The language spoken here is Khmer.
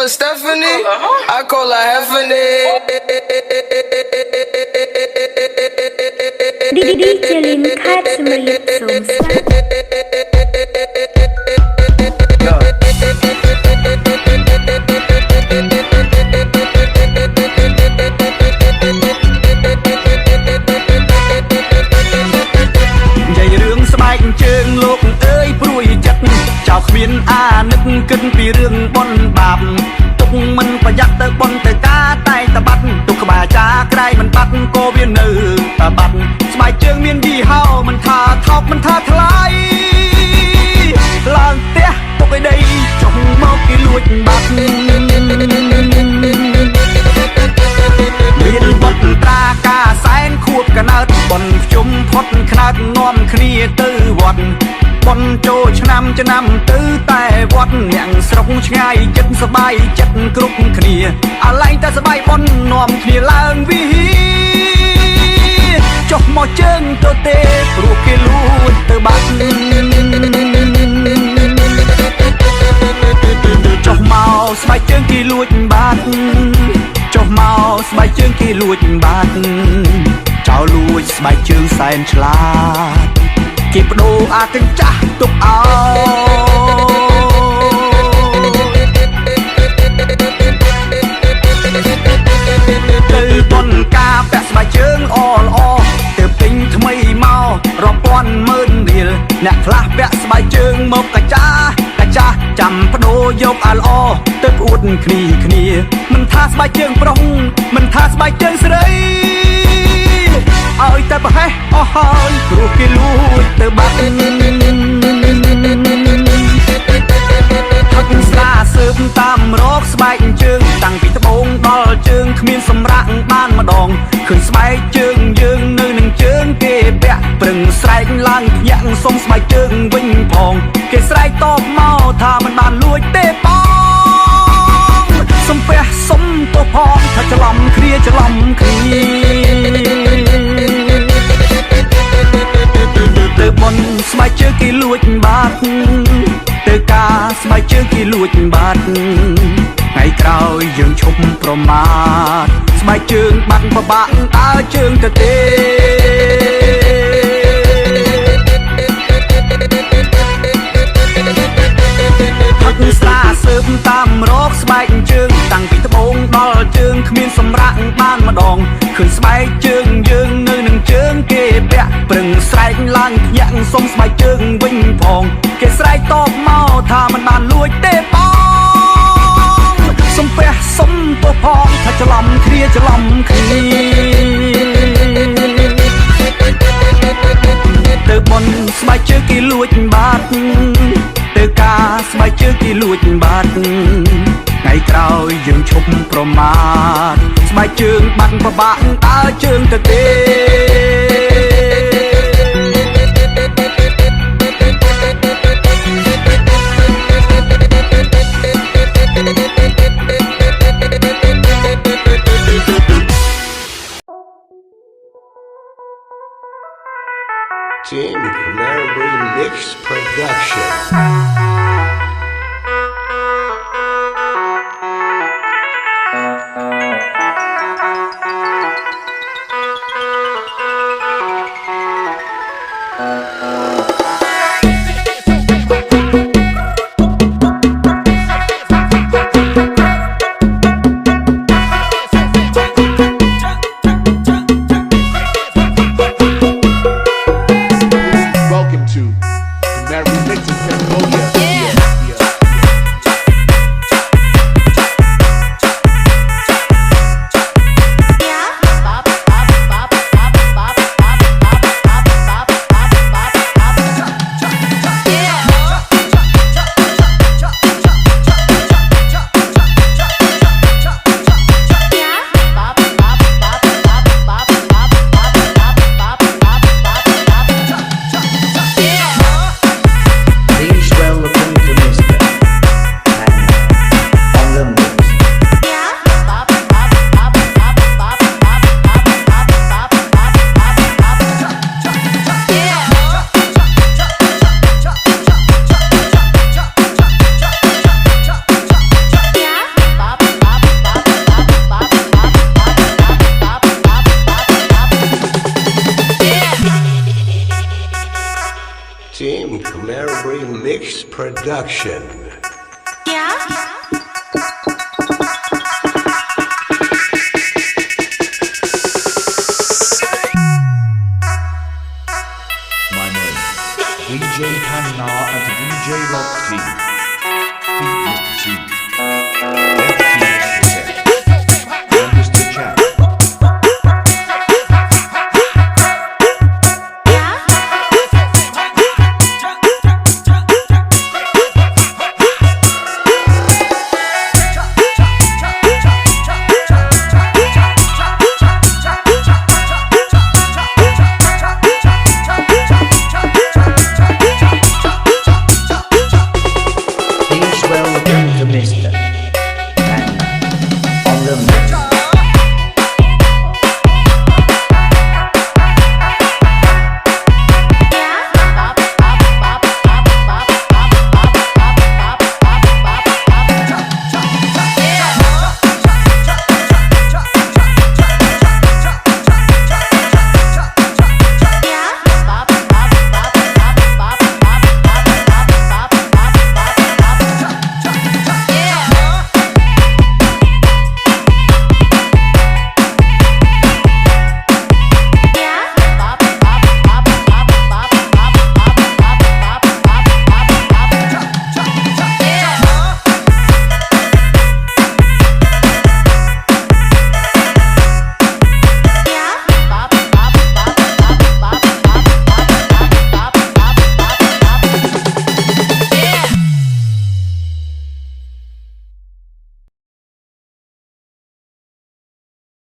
her Stephanie. I call her Heffany. DJ Lin Cat សម្រៀបសូមស្វាគមន៍ ចៅគ្មានអានឹកគិតពីរឿងបនបាបទុកមិនប្រយ័ត្នទៅបនទៅការតែតបាត់ទុកក្បាលចាក្រៃមិនបាត់ក៏វានៅតបាត់ស្បែកជើងមានយីហោមិនថាថោកមិនថាថ្លៃឡើងផ្ទះទុកឲ្យដីចុះមកគេលួចបាត់មានបត់ត្រាការសែនខួបកណើតបនជុំផុតខ្នើតនាំគ្នាទៅវត្តបនចូលឆ្នាំទៅតែវត្តអ្នកស្រុកឆ្ងាយចិត្តសបាយចិត្តគ្រប់គ្នាអាឡែងតែសបាយបននាំគ្នាឡើងវិហារចុះមកជើងទៅទេព្រោះគេលួចទៅបាត់ចុះមកស្បែកជើងគេលួចបាត់ចុះមកស្បែកជើងគេលួចបាត់ចោលលួចស្បែកជើងសែនឆ្លាតគេបដូរអាកញ្ចាស់ទុកឲ្យទៅបនការពាក់ស្បែកជើងល្អទៅពេញថ្មីមករាប់ពាន់ម៉ឺនរៀលអ្នកខ្លះពាក់ស្បែកជើងមកកាចាស់ចាំបដូរយកអាល្អទៅអួតគ្នាមិនថាស្បែកជើងប្រុសមិនថាស្បែកជើងស្រីឲ្យតែប្រហែសអស់ហើយព្រោះគេលួចទៅបាត់ថឹកស្រាស៊ើបតាមរកស្បែកជើងតាំងពីត្បូងដល់ជើងគ្មានសម្រាកបានម្ដងឃើញស្បែកជើងយើងនៅនឹងជើងគេពាក់ប្រឹងស្រែកឡើងភ្ញាក់សុំស្បែកជើងវិញផងគេស្រែកតបមកថាមិនបានលួចទេបងសំពះសុំទោសផងថាច្រឡំគ្នាទៅបនស្បែកជើងគេលួចបាត់ទៅការស្បែកជើងគេលួចបាត់ថ្ងៃក្រោយយើងឈប់ប្រមាថស្បែកជើងបាត់ពិបាកដើរជើងទៅទេផឹកស្រាស៊ើបតាមរកស្បែកជើងតាំងពីត្បូងដល់ជើងគ្មានសម្រាកបានម្ដងឃើញស្បែកជើងយើងនៅនឹងជើងគេពាក់ប្រឹងស្រែកឡើងភ្ញាក់សុំស្បែកជើងវិញផងគេស្រែកតបមកថាមិនបានលួចទេបងសំពះសុំទោសផងថាច្រឡំគ្នាទៅបនស្បែកជើងគេលួចបាត់ទៅការស្បែកជើងគេលួចបាត់ថ្ងៃក្រោយយើងឈប់ប្រមាថស្បែកជើងបាត់ពិបាកដើរជើងទៅទេJamie Camaro Mix Production. Welcome to Camaro Mixes Cambodia. Yeah. Production. My name, DJ Kanna and DJ Rock Team.